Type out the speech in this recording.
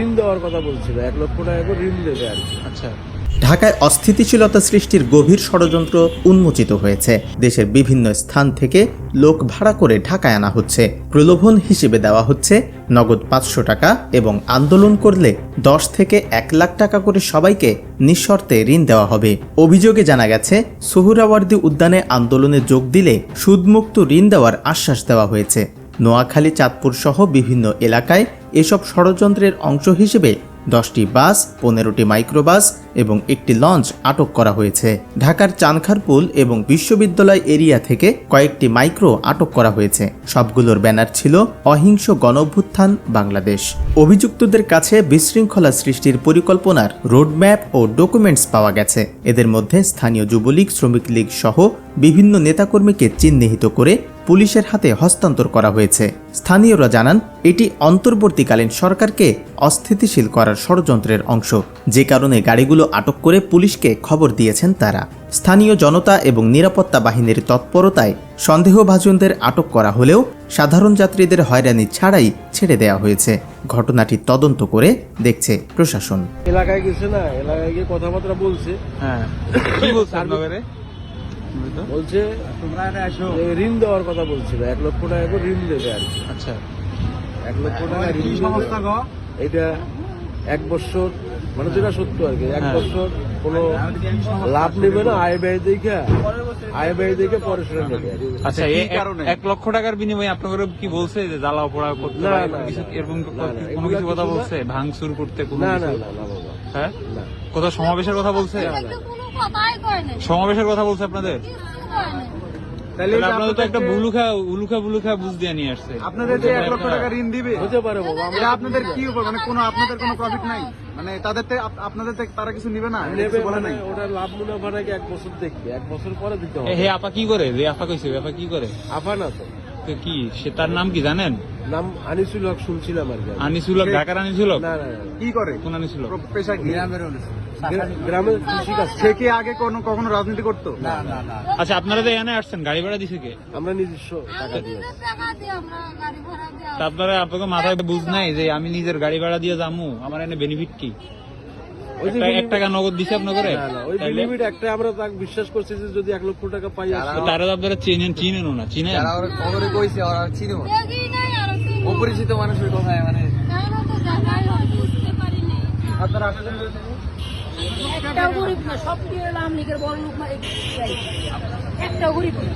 ঋণ দেওয়ার কথা বলছিল, 1 লক্ষ টাকা করে ঋণ দেবে আর কি। আচ্ছা, ঢাকায় অস্থিতিশীলতা সৃষ্টির গভীর ষড়যন্ত্র উন্মোচিত হয়েছে। দেশের বিভিন্ন স্থান থেকে লোক ভাড়া করে ঢাকায় আনা হচ্ছে। প্রলোভন হিসেবে দেওয়া হচ্ছে নগদ 500 টাকা এবং আন্দোলন করলে 10 থেকে 1 লাখ টাকা করে সবাইকে নিঃশর্তে ঋণ দেওয়া হবে। অভিযোগে জানা গেছে, সোহরাওয়ার্দী উদ্যানে আন্দোলনে যোগ দিলে সুদমুক্ত ঋণ দেওয়ার আশ্বাস দেওয়া হয়েছে। নোয়াখালী, চাঁদপুর সহ বিভিন্ন এলাকায় এসব ষড়যন্ত্রের অংশ হিসেবে 10টি বাস, 15টি মাইক্রোবাস এবং একটি লঞ্চ আটক করা হয়েছে। ঢাকার চানখারপুল এবং বিশ্ববিদ্যালয় এরিয়া থেকে কয়েকটি মাইক্রো আটক করা হয়েছে। সবগুলোর ব্যানার ছিল অহিংস গণঅভ্যুত্থান বাংলাদেশ। অভিযুক্তদের কাছে বিশৃঙ্খলা সৃষ্টির পরিকল্পনার রোডম্যাপ ও ডকুমেন্টস পাওয়া গেছে। এদের মধ্যে স্থানীয় যুবলীগ, শ্রমিক লীগ সহ বিভিন্ন নেতাকর্মীকে চিহ্নিত করে পুলিশের হাতে হস্তান্তর করা হয়েছে। স্থানীয়রা জানান, এটি অন্তর্বর্তীকালীন সরকারকে অস্থিতিশীল করার ষড়যন্ত্রের অংশ, যে কারণে গাড়িগুলো আটক করে পুলিশকে খবর দিয়েছেন তারা। স্থানীয় জনতা এবং নিরাপত্তা বাহিনীর তৎপরতায় সন্দেহভাজনদের আটক করা হলেও সাধারণ যাত্রীদের হয়রানি ছাড়াই ছেড়ে দেওয়া হয়েছে। ঘটনাটি তদন্ত করে দেখছে প্রশাসন। এলাকায় গেছে না, এলাকায় গিয়ে কথাবার্তা বলছে। হ্যাঁ, কি বলছে আপনাদের? বলছে ঋণ দেওয়ার কথা বলছিল, 1 লক্ষ টাকা করে ঋণ দেবে আর কি। আচ্ছা, 1 লক্ষ টাকা ঋণ দেবে। এটা 1 বছর, মানে যেটা সত্য আর কি, 1 বছর কোনো লাভ নেবে না, আয় ব্যয় দেখে পরে সেটা নেবে। আচ্ছা, 1 লক্ষ টাকার বিনিময়ে আপনাদের কি বলছে যে জ্বালা পোড়া করতে, এরকম কোনো কিছু কথা বলছে? ভাঙচুর করতে কোনো না কিছু? না না না বাবা, হ্যাঁ, কোথাও সমাবেশের কথা বলছে? সমাবেশের কথা বলছে আপনাদের? তাহলে আপনাদের তো একটা বুলুখা বুঝ দিয়ে নিয়ে আসছে। আপনাদের যে 1 লক্ষ টাকা ঋণ দিবে, হতে পারে বাবা, এটা আপনাদের কি উপর, মানে কোনো আপনাদের কোনো প্রফিট নাই, মানে তাদের আপনাদের থেকে তারা কিছু নিবে না, নেবে বলে মানে নাই? ওটা লাভ মুনাফা নাকি 1 বছর দেখবে, 1 বছর পরে দিতে হবে। হে আপা কি করে? যে আপা কইছে, আপা কি করে? আফা না তো, তো কি সে, তার নাম কি জানেন? নাম আনিসুল হক শুনছিলাম আর কি। আনিসুল হক, ঢাকার আনিসুল হক? না না না, কি করে? কোন আনিসুল হক? পেশা কি? গ্রামের কৃষিকাজ। সে কি আগে কখনো রাজনীতি করতো? না না না, আচ্ছা, আপনারা তো এখানে আসছেন, গাড়ি ভাড়া দিছে কে? আমরা নিজস্ব টাকা দিয়ে। তারপরে আপনাকে মাথায় বুঝ নাই যে আমি নিজের গাড়ি ভাড়া দিয়ে যামু, আমার এনে বেনিফিট কি? ওই যে 1 টাকা নগদ দিছে আপনাদের? না না, ওই লিমিট একটা আমরা তাকে বিশ্বাস করছি যে যদি 1 লক্ষ টাকা পাই আসলে তারা তো আপনারা চিনেনও না, চিনেন? খবরে কইছে ওরা চিনো অপরিচিত মানুষের কথায়, মানে আপনারা আসলেন একটাও গরিব না, সব দিয়ে এলাম লিগের বড় লোক না, একটাও গরিব না।